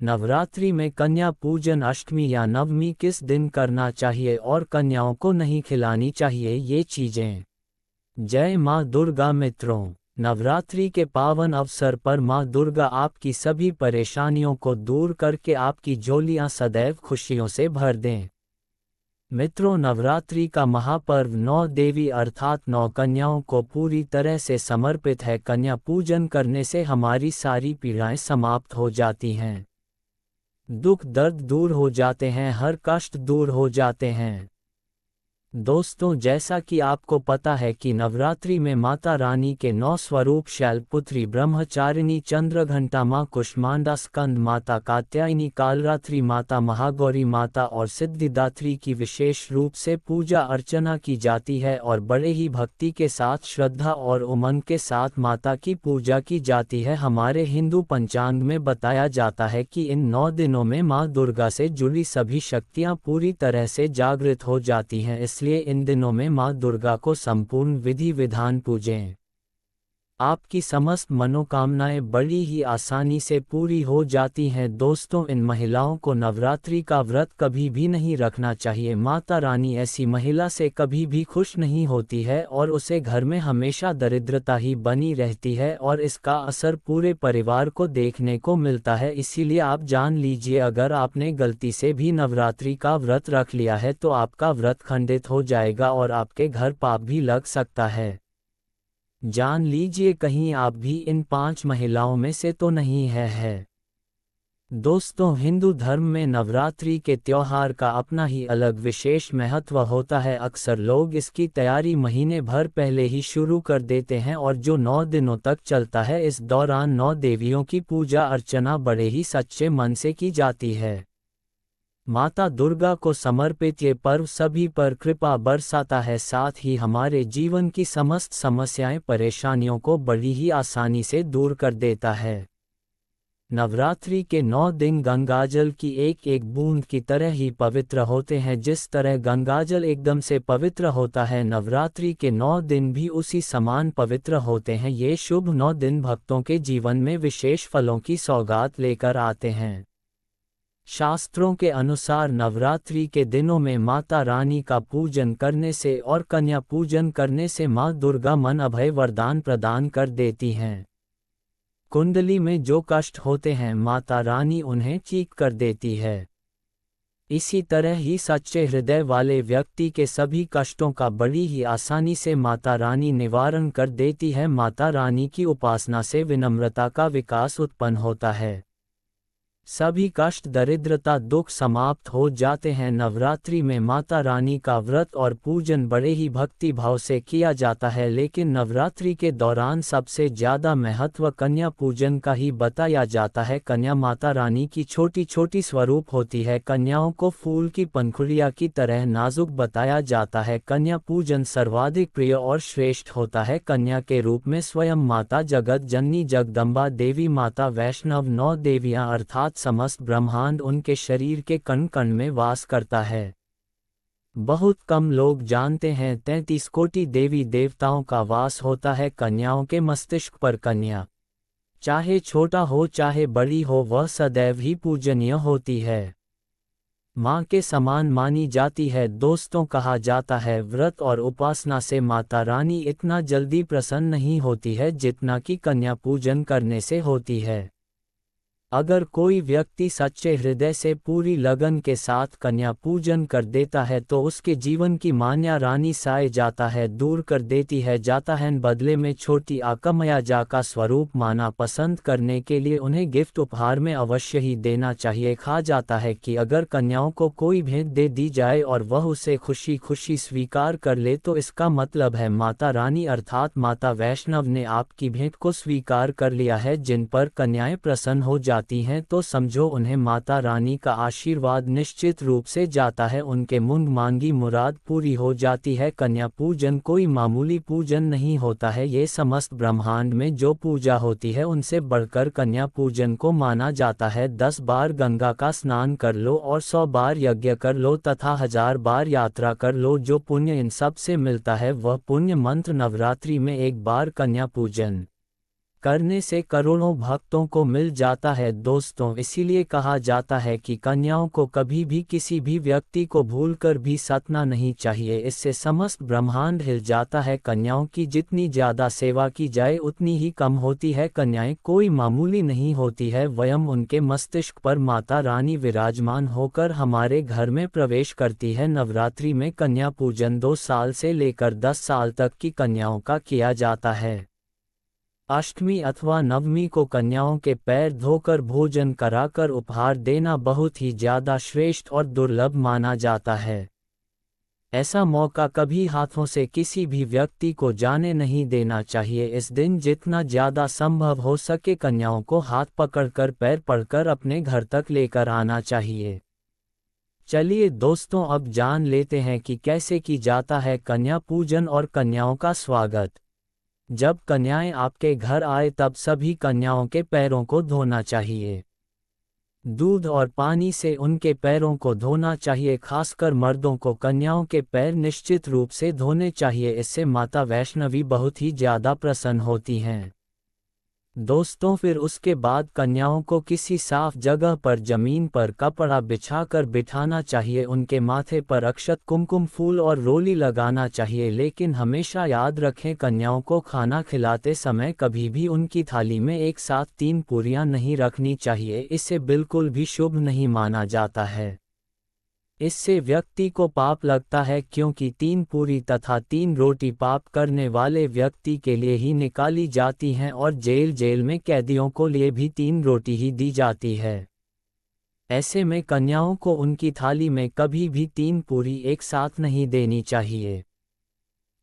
नवरात्रि में कन्या पूजन अष्टमी या नवमी किस दिन करना चाहिए और कन्याओं को नहीं खिलानी चाहिए ये चीजें। जय माँ दुर्गा मित्रों, नवरात्रि के पावन अवसर पर माँ दुर्गा आपकी सभी परेशानियों को दूर करके आपकी झोलियाँ सदैव खुशियों से भर दें। मित्रों, नवरात्रि का महापर्व 9 देवी अर्थात 9 कन्याओं को पूरी तरह से समर्पित है। कन्या पूजन करने से हमारी सारी पीड़ाएं समाप्त हो जाती हैं, दुख दर्द दूर हो जाते हैं, हर कष्ट दूर हो जाते हैं। दोस्तों, जैसा कि आपको पता है कि नवरात्रि में माता रानी के 9 स्वरूप शैलपुत्री, ब्रह्मचारिणी, चंद्रघंटा माँ, कुष्मांडा, स्कंद माता, कात्यायनी, कालरात्रि माता, महागौरी माता और सिद्धिदात्री की विशेष रूप से पूजा अर्चना की जाती है और बड़े ही भक्ति के साथ, श्रद्धा और उमंग के साथ माता की पूजा की जाती है। हमारे हिंदू पंचांग में बताया जाता है कि इन 9 दिनों में माँ दुर्गा से जुड़ी सभी शक्तियाँ पूरी तरह से जागृत हो जाती हैं, इसलिए इन दिनों में माँ दुर्गा को संपूर्ण विधि विधान पूजें। आपकी समस्त मनोकामनाएं बड़ी ही आसानी से पूरी हो जाती हैं। दोस्तों, इन महिलाओं को नवरात्रि का व्रत कभी भी नहीं रखना चाहिए। माता रानी ऐसी महिला से कभी भी खुश नहीं होती है और उसे घर में हमेशा दरिद्रता ही बनी रहती है और इसका असर पूरे परिवार को देखने को मिलता है। इसीलिए आप जान लीजिए, अगर आपने गलती से भी नवरात्रि का व्रत रख लिया है तो आपका व्रत खंडित हो जाएगा और आपके घर पाप भी लग सकता है। जान लीजिए कहीं आप भी इन 5 महिलाओं में से तो नहीं है। दोस्तों, हिंदू धर्म में नवरात्रि के त्योहार का अपना ही अलग विशेष महत्व होता है। अक्सर लोग इसकी तैयारी महीने भर पहले ही शुरू कर देते हैं और जो 9 दिनों तक चलता है, इस दौरान 9 देवियों की पूजा अर्चना बड़े ही सच्चे मन से की जाती है। माता दुर्गा को समर्पित ये पर्व सभी पर कृपा बरसाता है, साथ ही हमारे जीवन की समस्त समस्याएं, परेशानियों को बड़ी ही आसानी से दूर कर देता है। नवरात्रि के 9 दिन गंगाजल की एक एक बूंद की तरह ही पवित्र होते हैं। जिस तरह गंगाजल एकदम से पवित्र होता है, नवरात्रि के 9 दिन भी उसी समान पवित्र होते हैं। ये शुभ 9 दिन भक्तों के जीवन में विशेष फलों की सौगात लेकर आते हैं। शास्त्रों के अनुसार नवरात्रि के दिनों में माता रानी का पूजन करने से और कन्या पूजन करने से माँ दुर्गा मन अभय वरदान प्रदान कर देती हैं। कुंडली में जो कष्ट होते हैं, माता रानी उन्हें ठीक कर देती है। इसी तरह ही सच्चे हृदय वाले व्यक्ति के सभी कष्टों का बड़ी ही आसानी से माता रानी निवारण कर देती है। माता रानी की उपासना से विनम्रता का विकास उत्पन्न होता है, सभी कष्ट, दरिद्रता, दुख समाप्त हो जाते हैं। नवरात्रि में माता रानी का व्रत और पूजन बड़े ही भक्ति भाव से किया जाता है, लेकिन नवरात्रि के दौरान सबसे ज़्यादा महत्व कन्या पूजन का ही बताया जाता है। कन्या माता रानी की छोटी छोटी स्वरूप होती है। कन्याओं को फूल की पंखुड़ियाँ की तरह नाजुक बताया जाता है। कन्या पूजन सर्वाधिक प्रिय और श्रेष्ठ होता है। कन्या के रूप में स्वयं माता जगत जननी जगदम्बा देवी, माता वैष्णव, 9 देवियाँ अर्थात समस्त ब्रह्मांड उनके शरीर के कण कण में वास करता है। बहुत कम लोग जानते हैं 33 कोटि देवी देवताओं का वास होता है कन्याओं के मस्तिष्क पर। कन्या चाहे छोटा हो चाहे बड़ी हो, वह सदैव ही पूजनीय होती है, माँ के समान मानी जाती है। दोस्तों, कहा जाता है व्रत और उपासना से माता रानी इतना जल्दी प्रसन्न नहीं होती है जितना कि कन्या पूजन करने से होती है। अगर कोई व्यक्ति सच्चे हृदय से पूरी लगन के साथ कन्या पूजन कर देता है तो उसके जीवन की मान्या रानी साए जाता है, दूर कर देती है जाता है। बदले में छोटी आकमया जा का स्वरूप माना पसंद करने के लिए उन्हें गिफ्ट उपहार में अवश्य ही देना चाहिए। कहा जाता है कि अगर कन्याओं को कोई भेंट दे दी जाए और वह उसे खुशी खुशी स्वीकार कर ले तो इसका मतलब है माता रानी अर्थात माता वैष्णव ने आपकी भेंट को स्वीकार कर लिया है। जिन पर कन्याएं प्रसन्न हो जाती हैं तो समझो उन्हें माता रानी का आशीर्वाद निश्चित रूप से जाता है, उनके मुंग मांगी मुराद पूरी हो जाती है। कन्या पूजन कोई मामूली पूजन नहीं होता है, ये समस्त ब्रह्मांड में जो पूजा होती है उनसे बढ़कर कन्या पूजन को माना जाता है। 10 बार गंगा का स्नान कर लो और 100 बार यज्ञ कर लो तथा 1000 बार यात्रा कर लो, जो पुण्य इन सब से मिलता है वह पुण्य मंत्र। नवरात्रि में एक बार कन्या पूजन करने से करोड़ों भक्तों को मिल जाता है। दोस्तों, इसीलिए कहा जाता है कि कन्याओं को कभी भी किसी भी व्यक्ति को भूलकर भी सतना नहीं चाहिए, इससे समस्त ब्रह्मांड हिल जाता है। कन्याओं की जितनी ज़्यादा सेवा की जाए उतनी ही कम होती है। कन्याएं कोई मामूली नहीं होती है, स्वयं उनके मस्तिष्क पर माता रानी विराजमान होकर हमारे घर में प्रवेश करती है। नवरात्रि में कन्या पूजन 2 साल से लेकर 10 साल तक की कन्याओं का किया जाता है। अष्टमी अथवा नवमी को कन्याओं के पैर धोकर भोजन कराकर उपहार देना बहुत ही ज़्यादा श्रेष्ठ और दुर्लभ माना जाता है। ऐसा मौका कभी हाथों से किसी भी व्यक्ति को जाने नहीं देना चाहिए। इस दिन जितना ज़्यादा संभव हो सके कन्याओं को हाथ पकड़कर पैर पड़कर अपने घर तक लेकर आना चाहिए। चलिए दोस्तों, अब जान लेते हैं कि कैसे की जाता है कन्या पूजन और कन्याओं का स्वागत। जब कन्याएं आपके घर आए तब सभी कन्याओं के पैरों को धोना चाहिए। दूध और पानी से उनके पैरों को धोना चाहिए। खासकर मर्दों को कन्याओं के पैर निश्चित रूप से धोने चाहिए, इससे माता वैष्णवी बहुत ही ज़्यादा प्रसन्न होती हैं। दोस्तों, फिर उसके बाद कन्याओं को किसी साफ जगह पर जमीन पर कपड़ा बिछाकर बिठाना चाहिए। उनके माथे पर अक्षत, कुमकुम, फूल और रोली लगाना चाहिए। लेकिन हमेशा याद रखें, कन्याओं को खाना खिलाते समय कभी भी उनकी थाली में एक साथ 3 पूरियां नहीं रखनी चाहिए, इसे बिल्कुल भी शुभ नहीं माना जाता है। इससे व्यक्ति को पाप लगता है, क्योंकि 3 पूरी तथा 3 रोटी पाप करने वाले व्यक्ति के लिए ही निकाली जाती हैं और जेल में कैदियों को लिए भी 3 रोटी ही दी जाती है। ऐसे में कन्याओं को उनकी थाली में कभी भी 3 पूरी एक साथ नहीं देनी चाहिए।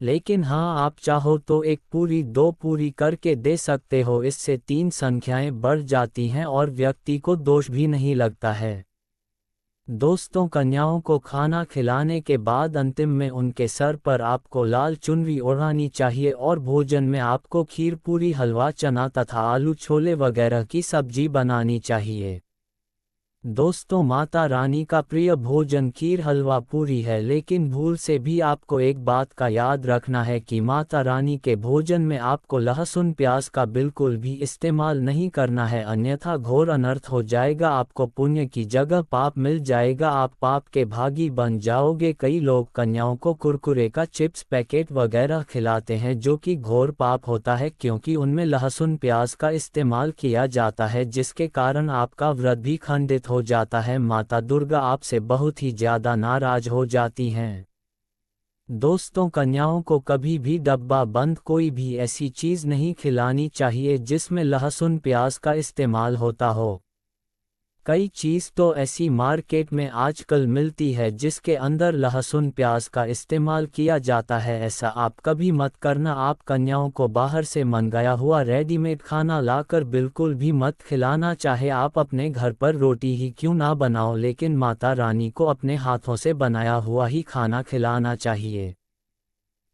लेकिन हाँ, आप चाहो तो 1 पूरी 2 पूरी करके दे सकते हो, इससे 3 संख्याएं बढ़ जाती हैं और व्यक्ति को दोष भी नहीं लगता है। दोस्तों, कन्याओं को खाना खिलाने के बाद अंतिम में उनके सर पर आपको लाल चुनरी ओढ़ानी चाहिए और भोजन में आपको खीर, पूरी, हलवा, चना तथा आलू छोले वगैरह की सब्जी बनानी चाहिए। दोस्तों, माता रानी का प्रिय भोजन खीर, हलवा, पूरी है, लेकिन भूल से भी आपको एक बात का याद रखना है कि माता रानी के भोजन में आपको लहसुन प्याज का बिल्कुल भी इस्तेमाल नहीं करना है, अन्यथा घोर अनर्थ हो जाएगा। आपको पुण्य की जगह पाप मिल जाएगा, आप पाप के भागी बन जाओगे। कई लोग कन्याओं को कुरकुरे का चिप्स पैकेट वगैरह खिलाते हैं, जो कि घोर पाप होता है, क्योंकि उनमें लहसुन प्याज का इस्तेमाल किया जाता है, जिसके कारण आपका व्रत भी खंडित हो जाता है। माता दुर्गा आपसे बहुत ही ज्यादा नाराज हो जाती हैं। दोस्तों, कन्याओं को कभी भी डब्बा बंद कोई भी ऐसी चीज नहीं खिलानी चाहिए जिसमें लहसुन प्याज का इस्तेमाल होता हो। कई चीज़ तो ऐसी मार्केट में आजकल मिलती है जिसके अंदर लहसुन प्याज का इस्तेमाल किया जाता है, ऐसा आप कभी मत करना। आप कन्याओं को बाहर से मंगाया हुआ रेडीमेड खाना लाकर बिल्कुल भी मत खिलाना, चाहे आप अपने घर पर रोटी ही क्यों ना बनाओ, लेकिन माता रानी को अपने हाथों से बनाया हुआ ही खाना खिलाना चाहिए।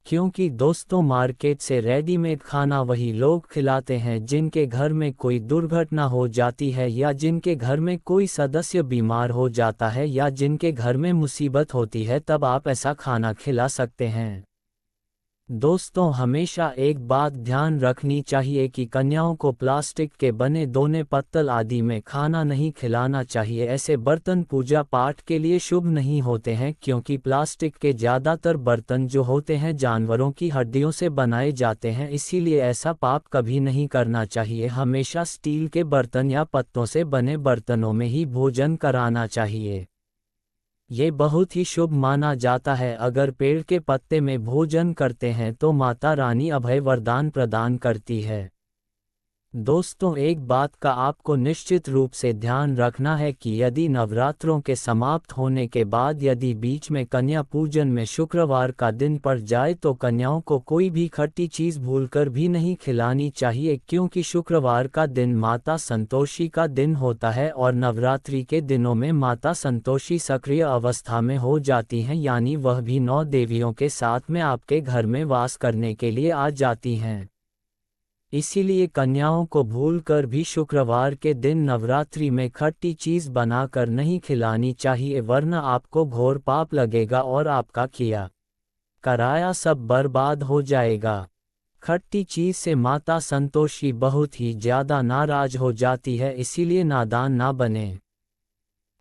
क्योंकि दोस्तों, मार्केट से रेडीमेड खाना वही लोग खिलाते हैं जिनके घर में कोई दुर्घटना हो जाती है, या जिनके घर में कोई सदस्य बीमार हो जाता है, या जिनके घर में मुसीबत होती है, तब आप ऐसा खाना खिला सकते हैं। दोस्तों, हमेशा एक बात ध्यान रखनी चाहिए कि कन्याओं को प्लास्टिक के बने दोने, पत्तल आदि में खाना नहीं खिलाना चाहिए। ऐसे बर्तन पूजा पाठ के लिए शुभ नहीं होते हैं, क्योंकि प्लास्टिक के ज़्यादातर बर्तन जो होते हैं जानवरों की हड्डियों से बनाए जाते हैं, इसीलिए ऐसा पाप कभी नहीं करना चाहिए। हमेशा स्टील के बर्तन या पत्तों से बने बर्तनों में ही भोजन कराना चाहिए। ये बहुत ही शुभ माना जाता है। अगर पेड़ के पत्ते में भोजन करते हैं तो माता रानी अभय वरदान प्रदान करती है। दोस्तों, एक बात का आपको निश्चित रूप से ध्यान रखना है कि यदि नवरात्रों के समाप्त होने के बाद यदि बीच में कन्या पूजन में शुक्रवार का दिन पड़ जाए तो कन्याओं को कोई भी खट्टी चीज़ भूलकर भी नहीं खिलानी चाहिए, क्योंकि शुक्रवार का दिन माता संतोषी का दिन होता है और नवरात्रि के दिनों में माता संतोषी सक्रिय अवस्था में हो जाती हैं, यानी वह भी 9 देवियों के साथ में आपके घर में वास करने के लिए आ जाती हैं। इसीलिए कन्याओं को भूलकर भी शुक्रवार के दिन नवरात्रि में खट्टी चीज़ बनाकर नहीं खिलानी चाहिए, वरना आपको घोर पाप लगेगा और आपका किया कराया सब बर्बाद हो जाएगा। खट्टी चीज़ से माता संतोषी बहुत ही ज़्यादा नाराज हो जाती है, इसीलिए नादान ना बने।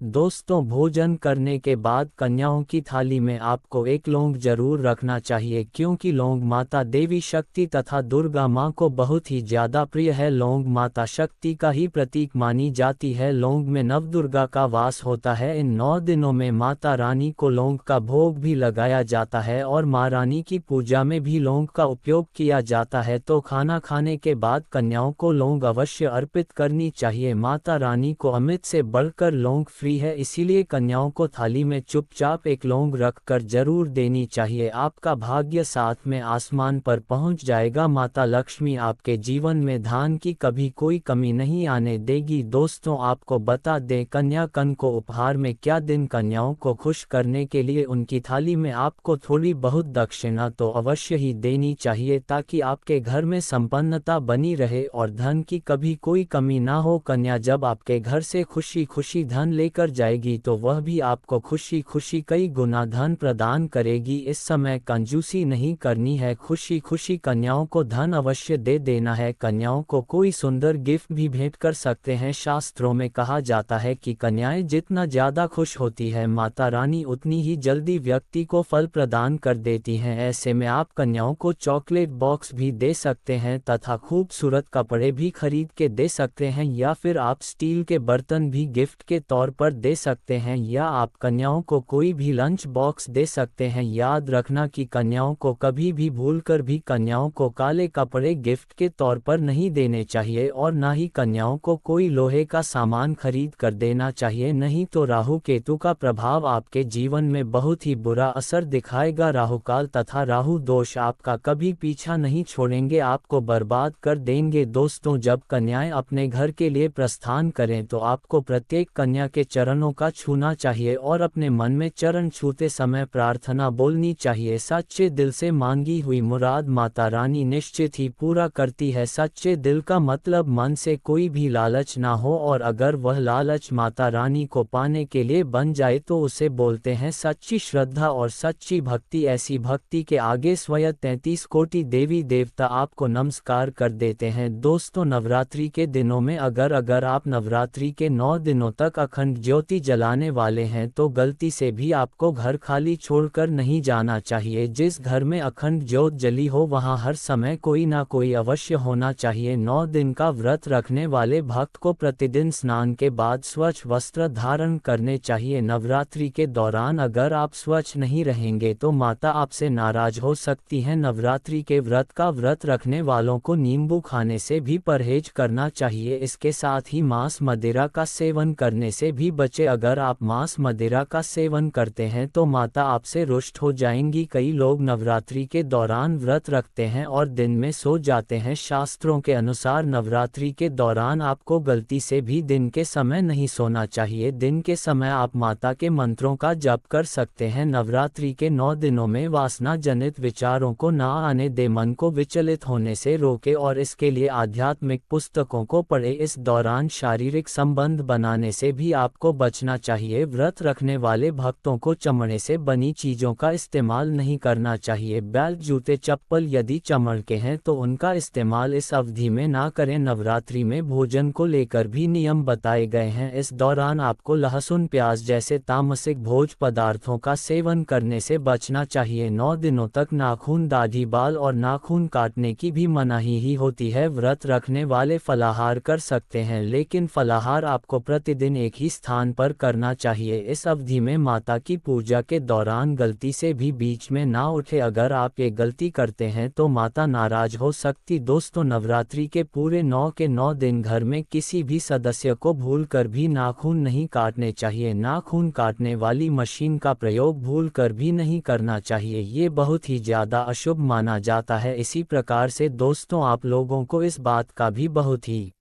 दोस्तों, भोजन करने के बाद कन्याओं की थाली में आपको एक लौंग जरूर रखना चाहिए, क्योंकि लौंग माता देवी शक्ति तथा दुर्गा माँ को बहुत ही ज़्यादा प्रिय है। लौंग माता शक्ति का ही प्रतीक मानी जाती है। लौंग में नवदुर्गा का वास होता है। इन 9 दिनों में माता रानी को लौंग का भोग भी लगाया जाता है और माँ रानी की पूजा में भी लौंग का उपयोग किया जाता है। तो खाना खाने के बाद कन्याओं को लौंग अवश्य अर्पित करनी चाहिए। माता रानी को अमृत से बढ़कर लौंग फ्री है, इसीलिए कन्याओं को थाली में चुपचाप एक लौंग रखकर जरूर देनी चाहिए। आपका भाग्य साथ में आसमान पर पहुंच जाएगा। माता लक्ष्मी आपके जीवन में धन की कभी कोई कमी नहीं आने देगी। दोस्तों, आपको बता दें, कन्या कन को उपहार में क्या दिन कन्याओं को खुश करने के लिए उनकी थाली में आपको थोड़ी बहुत दक्षिणा तो अवश्य ही देनी चाहिए, ताकि आपके घर में संपन्नता बनी रहे और धन की कभी कोई कमी ना हो। कन्या जब आपके घर से खुशी खुशी धन लेकर जाएगी तो वह भी आपको खुशी खुशी कई गुना धन प्रदान करेगी। इस समय कंजूसी नहीं करनी है, खुशी खुशी कन्याओं को धन अवश्य दे देना है। कन्याओं को कोई सुंदर गिफ्ट भी भेंट कर सकते हैं। शास्त्रों में कहा जाता है कि कन्याएं जितना ज्यादा खुश होती है, माता रानी उतनी ही जल्दी व्यक्ति को फल प्रदान कर देती हैं। ऐसे में आप कन्याओं को चॉकलेट बॉक्स भी दे सकते हैं तथा खूबसूरत कपड़े भी खरीद के दे सकते हैं, या फिर आप स्टील के बर्तन भी गिफ्ट के तौर पर दे सकते हैं, या आप कन्याओं को कोई भी लंच बॉक्स दे सकते हैं। याद रखना कि कन्याओं को कभी भी भूलकर भी कन्याओं को काले कपड़े गिफ्ट के तौर पर नहीं देने चाहिए, और ना ही कन्याओं को कोई लोहे का सामान खरीद कर देना चाहिए, नहीं तो राहु केतु का प्रभाव आपके जीवन में बहुत ही बुरा असर दिखाएगा। राहुकाल तथा राहु दोष आपका कभी पीछा नहीं छोड़ेंगे, आपको बर्बाद कर देंगे। दोस्तों, जब कन्याएं अपने घर के लिए प्रस्थान करें तो आपको प्रत्येक कन्या के चरणों का छूना चाहिए और अपने मन में चरण छूते समय प्रार्थना बोलनी चाहिए। सच्चे दिल से मांगी हुई मुराद माता रानी निश्चित ही पूरा करती है। सच्चे दिल का मतलब मन से कोई भी लालच ना हो, और अगर वह लालच माता रानी को पाने के लिए बन जाए तो उसे बोलते हैं सच्ची श्रद्धा और सच्ची भक्ति। ऐसी भक्ति के आगे स्वयं 33 कोटि देवी देवता आपको नमस्कार कर देते हैं। दोस्तों, नवरात्रि के दिनों में अगर आप नवरात्रि के 9 दिनों तक अखंड ज्योति जलाने वाले हैं तो गलती से भी आपको घर खाली छोड़कर नहीं जाना चाहिए। जिस घर में अखंड ज्योत जली हो वहां हर समय कोई ना कोई अवश्य होना चाहिए। 9 दिन का व्रत रखने वाले भक्त को प्रतिदिन स्नान के बाद स्वच्छ वस्त्र धारण करने चाहिए। नवरात्रि के दौरान अगर आप स्वच्छ नहीं रहेंगे तो माता आपसे नाराज हो सकती हैं। नवरात्रि के व्रत का व्रत रखने वालों को नींबू खाने से भी परहेज करना चाहिए। इसके साथ ही मांस मदिरा का सेवन करने से भी बचे। अगर आप मांस मदिरा का सेवन करते हैं तो माता आपसे रुष्ट हो जाएंगी। कई लोग नवरात्रि के दौरान व्रत रखते हैं और दिन में सो जाते हैं। शास्त्रों के अनुसार नवरात्रि के दौरान आपको गलती से भी दिन के समय नहीं सोना चाहिए। दिन के समय आप माता के मंत्रों का जप कर सकते हैं। नवरात्रि के 9 दिनों में वासना जनित विचारों को ना आने दे, मन को विचलित होने से रोके और इसके लिए आध्यात्मिक पुस्तकों को पढ़े। इस दौरान शारीरिक संबंध बनाने से भी आपको बचना चाहिए। व्रत रखने वाले भक्तों को चमड़े से बनी चीजों का इस्तेमाल नहीं करना चाहिए। बेल्ट, जूते, चप्पल यदि चमड़ के हैं तो उनका इस्तेमाल इस अवधि में ना करें। नवरात्रि में भोजन को लेकर भी नियम बताए गए हैं। इस दौरान आपको लहसुन, प्याज जैसे तामसिक भोज पदार्थों का सेवन करने से बचना चाहिए। 9 दिनों तक नाखून, दाढ़ी, बाल और नाखून काटने की भी मनाही ही होती है। व्रत रखने वाले फलाहार कर सकते हैं, लेकिन फलाहार आपको प्रतिदिन एक ही स्थान पर करना चाहिए। इस अवधि में माता की पूजा के दौरान गलती से भी बीच में ना उठे। अगर आप ये गलती करते हैं तो माता नाराज हो सकती। दोस्तों, नवरात्रि के पूरे 9 के 9 दिन घर में किसी भी सदस्य को भूलकर भी नाखून नहीं काटने चाहिए। नाखून काटने वाली मशीन का प्रयोग भूलकर भी नहीं करना चाहिए। ये बहुत ही ज़्यादा अशुभ माना जाता है। इसी प्रकार से दोस्तों, आप लोगों को इस बात का भी बहुत ही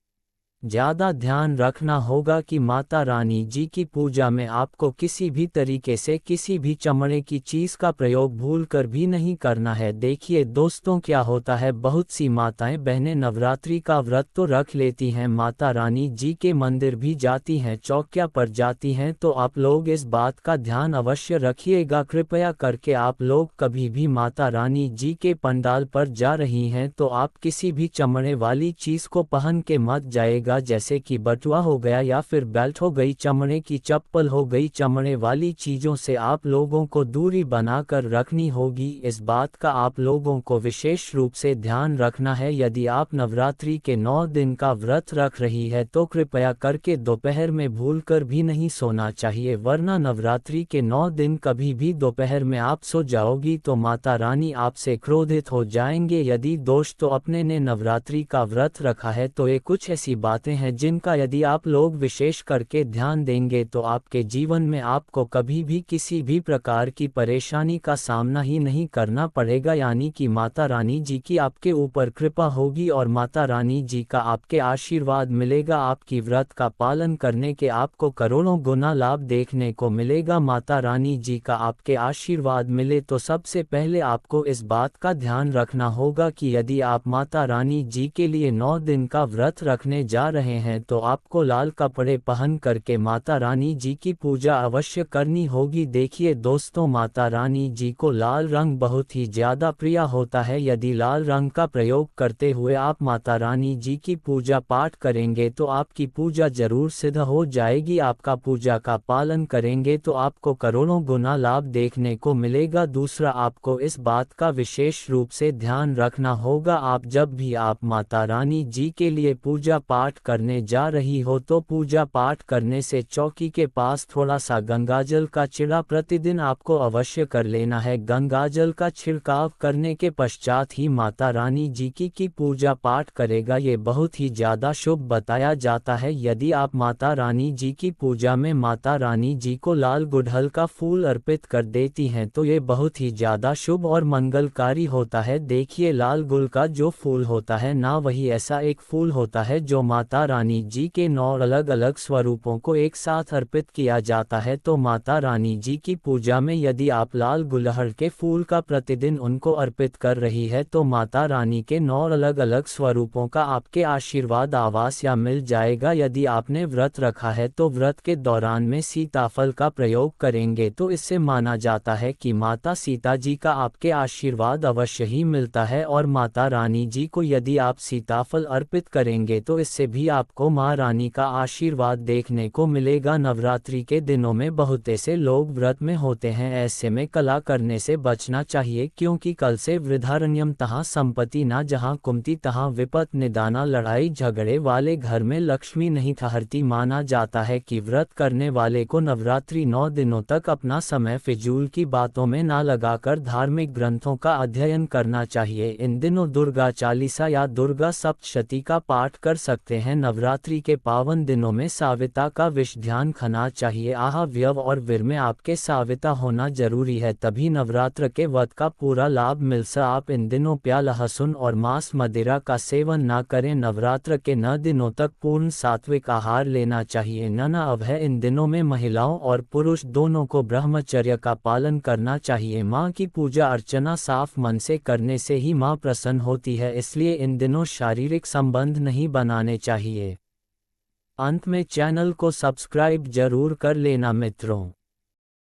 ज़्यादा ध्यान रखना होगा कि माता रानी जी की पूजा में आपको किसी भी तरीके से किसी भी चमड़े की चीज़ का प्रयोग भूलकर भी नहीं करना है। देखिए दोस्तों, क्या होता है, बहुत सी माताएं बहनें नवरात्रि का व्रत तो रख लेती हैं, माता रानी जी के मंदिर भी जाती हैं, चौकिया पर जाती हैं, तो आप लोग इस बात का ध्यान अवश्य रखिएगा। कृपया करके आप लोग कभी भी माता रानी जी के पंडाल पर जा रही हैं तो आप किसी भी चमड़े वाली चीज़ को पहन के मत जाएगा, जैसे कि बटुआ हो गया या फिर बेल्ट हो गई, चमड़े की चप्पल हो गई। चमड़े वाली चीज़ों से आप लोगों को दूरी बनाकर रखनी होगी। इस बात का आप लोगों को विशेष रूप से ध्यान रखना है। यदि आप नवरात्रि के 9 दिन का व्रत रख रही है तो कृपया करके दोपहर में भूलकर भी नहीं सोना चाहिए, वरना नवरात्रि के 9 दिन कभी भी दोपहर में आप सो जाओगी तो माता रानी आपसे क्रोधित हो जाएंगे। यदि दोस्त तो अपने ने नवरात्रि का व्रत रखा है तो ये कुछ ऐसी बातें हैं जिनका यदि आप लोग विशेष करके ध्यान देंगे तो आपके जीवन में आपको कभी भी किसी भी प्रकार की परेशानी का सामना ही नहीं करना पड़ेगा, यानी कि माता रानी जी की आपके ऊपर कृपा होगी और माता रानी जी का आपके आशीर्वाद मिलेगा। आपकी व्रत का पालन करने के आपको करोड़ों गुना लाभ देखने को मिलेगा। माता रानी जी का आपके आशीर्वाद मिले तो सबसे पहले आपको इस बात का ध्यान रखना होगा कि यदि आप माता रानी जी के लिए 9 दिन का व्रत रखने जा रहे हैं तो आपको लाल कपड़े पहन करके माता रानी जी की पूजा अवश्य करनी होगी। देखिए दोस्तों, माता रानी जी को लाल रंग बहुत ही ज़्यादा प्रिय होता है। यदि लाल रंग का प्रयोग करते हुए आप माता रानी जी की पूजा पाठ करेंगे तो आपकी पूजा जरूर सिद्ध हो जाएगी। आपका पूजा का पालन करेंगे तो आपको करोड़ों गुना लाभ देखने को मिलेगा। दूसरा, आपको इस बात का विशेष रूप से ध्यान रखना होगा, आप जब भी आप माता रानी जी के लिए पूजा पाठ करने जा रही हो तो पूजा पाठ करने से चौकी के पास थोड़ा सा गंगाजल का छिड़काव प्रतिदिन आपको अवश्य कर लेना है। गंगाजल का छिड़काव करने के पश्चात ही माता रानी जी की पूजा पाठ करेगा, ये बहुत ही ज़्यादा शुभ बताया जाता है। यदि आप माता रानी जी की पूजा में माता रानी जी को लाल गुड़हल का फूल अर्पित कर देती हैं तो ये बहुत ही ज़्यादा शुभ और मंगलकारी होता है। देखिए, लाल गुल का जो फूल होता है ना, वही ऐसा एक फूल होता है जो माता रानी जी के 9 अलग अलग स्वरूपों को एक साथ अर्पित किया जाता है। तो माता रानी जी की पूजा में यदि आप लाल गुड़हल के फूल का प्रतिदिन उनको अर्पित कर रही है तो माता रानी के 9 अलग अलग स्वरूपों का आपके आशीर्वाद आवास या मिल जाएगा। यदि आपने व्रत रखा है तो व्रत के दौरान में सीताफल का प्रयोग करेंगे तो इससे माना जाता है कि माता सीता जी का आपके आशीर्वाद अवश्य ही मिलता है। और माता रानी जी को यदि आप सीताफल अर्पित करेंगे तो इससे भी आपको माँ रानी का आशीर्वाद देखने को मिलेगा। नवरात्रि के दिनों में बहुत से लोग व्रत में होते हैं, ऐसे में कला करने से बचना चाहिए, क्योंकि कल से वृद्धारण्यम तहाँ संपत्ति ना, जहाँ कुमति तहाँ विपत निदाना। लड़ाई झगड़े वाले घर में लक्ष्मी नहीं ठहरती। माना जाता है कि व्रत करने वाले को नवरात्रि 9 दिनों तक अपना समय फिजूल की बातों में ना लगाकर धार्मिक ग्रंथों का अध्ययन करना चाहिए। इन दिनों दुर्गा चालीसा या दुर्गा सप्तशती का पाठ कर सकते हैं। नवरात्रि के पावन दिनों में साविता का विशेष ध्यान रखना चाहिए। आह, व्यव और वीर में आपके साविता होना जरूरी है, तभी नवरात्र के व्रत का पूरा लाभ मिल सके। आप इन दिनों प्याज, लहसुन और मांस मदिरा का सेवन ना करें। नवरात्र के 9 दिनों तक पूर्ण सात्विक आहार लेना चाहिए। नव है, इन दिनों में महिलाओं और पुरुष दोनों को ब्रह्मचर्य का पालन करना चाहिए। माँ की पूजा अर्चना साफ मन से करने से ही माँ प्रसन्न होती है, इसलिए इन दिनों शारीरिक संबंध नहीं बनाने चाहिए। अंत में चैनल को सब्सक्राइब जरूर कर लेना मित्रों।